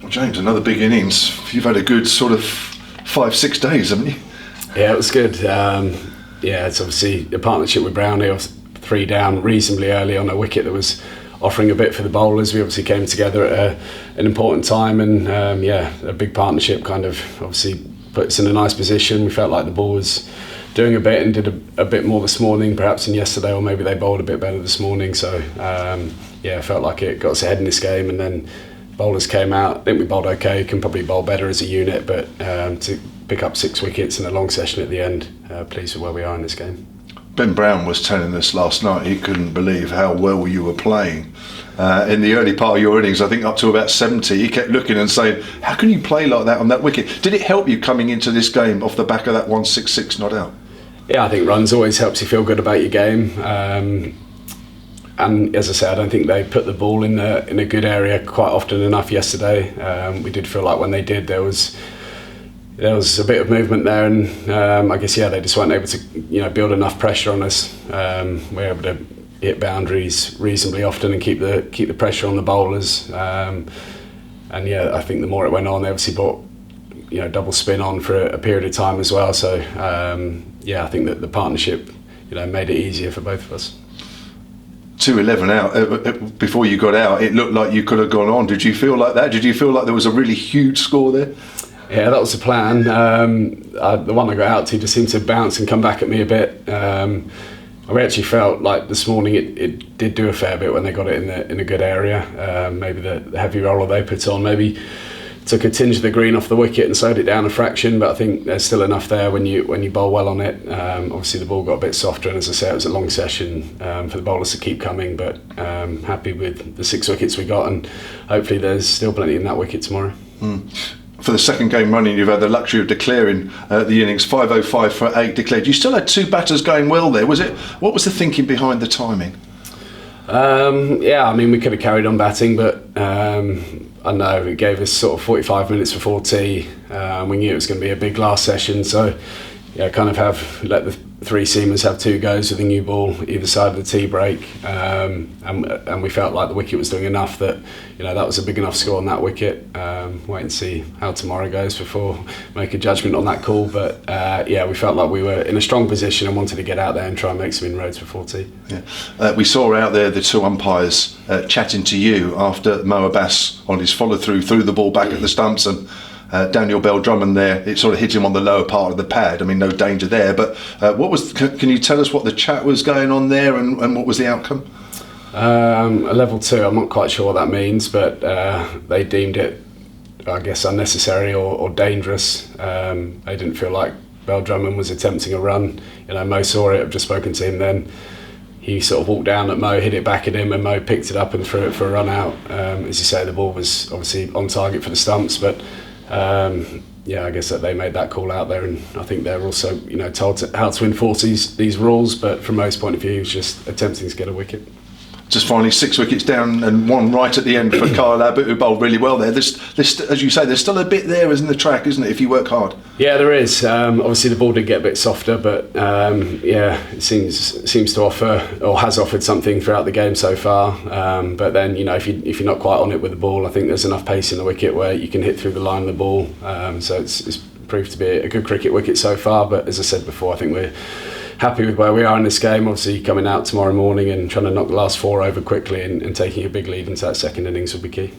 Well, James, another big innings. You've had a good sort of 5-6 days, haven't you? Yeah, it was good. It's obviously a partnership with Brownie, 3 down reasonably early on a wicket that was offering a bit for the bowlers. We obviously came together at an important time, and a big partnership kind of obviously put us in a nice position. We felt like the ball was doing a bit and did a bit more this morning perhaps than yesterday, or maybe they bowled a bit better this morning. So I felt like it got us ahead in this game, and then bowlers came out. I think we bowled okay, can probably bowl better as a unit, but to pick up 6 wickets in a long session at the end, pleased with where we are in this game. Ben Brown was telling us last night he couldn't believe how well you were playing. In the early part of your innings, I think up to about 70, he kept looking and saying, how can you play like that on that wicket? Did it help you coming into this game off the back of that 166 not out? Yeah, I think runs always helps you feel good about your game. And as I said, I don't think they put the ball in a good area quite often enough yesterday. We did feel like when they did, there was a bit of movement there, and I guess they just weren't able to build enough pressure on us. We were able to hit boundaries reasonably often and keep the pressure on the bowlers. I think the more it went on, they obviously brought double spin on for a period of time as well. So I think that the partnership made it easier for both of us. 2-11 out. Before you got out, it looked like you could have gone on. Did you feel like that? Did you feel like there was a really huge score there? Yeah, that was the plan. The one I got out to just seemed to bounce and come back at me a bit. I actually felt like this morning it did do a fair bit when they got it in a good area. Maybe the heavy roller they put on maybe took a tinge of the green off the wicket and slowed it down a fraction, but I think there's still enough there when you bowl well on it. Obviously the ball got a bit softer, and as I say, it was a long session for the bowlers to keep coming, but happy with the 6 wickets we got, and hopefully there's still plenty in that wicket tomorrow. For the second game running, you've had the luxury of declaring the innings 505 for 8 declared. You still had 2 batters going well there. What was the thinking behind the timing? We could have carried on batting, but I know it gave us sort of 45 minutes before tea. We knew it was going to be a big last session, so kind of let the 3 seamers have 2 goes with a new ball either side of the tea break, and we felt like the wicket was doing enough that that was a big enough score on that wicket. Wait and see how tomorrow goes before make a judgment on that call, but we felt like we were in a strong position and wanted to get out there and try and make some inroads before tea. We saw out there the 2 umpires chatting to you after Mo Abbas on his follow through the ball back at the stumps, and Daniel Bell-Drummond there, it sort of hit him on the lower part of the pad. I mean, no danger there, but can you tell us what the chat was going on there, and what was the outcome? A level 2, I'm not quite sure what that means, but they deemed it, I guess, unnecessary or dangerous. They didn't feel like Bell-Drummond was attempting a run. Mo saw it, I've just spoken to him then. He sort of walked down at Mo, hit it back at him, and Mo picked it up and threw it for a run out. As you say, the ball was obviously on target for the stumps, but I guess that they made that call out there, and I think they're also told how to enforce these rules, but from Mo's point of view, he's just attempting to get a wicket. Just finally, 6 wickets down and 1 right at the end for Kyle Abbott, who bowled really well there. There's, as you say, there's still a bit there in the track, isn't it, if you work hard? Yeah, there is. Obviously the ball did get a bit softer, but it seems to offer, or has offered, something throughout the game so far. But then if you're not quite on it with the ball, I think there's enough pace in the wicket where you can hit through the line of the ball. So it's proved to be a good cricket wicket so far. But as I said before, I think we're happy with where we are in this game. Obviously coming out tomorrow morning and trying to knock the last 4 over quickly and taking a big lead into that second innings will be key.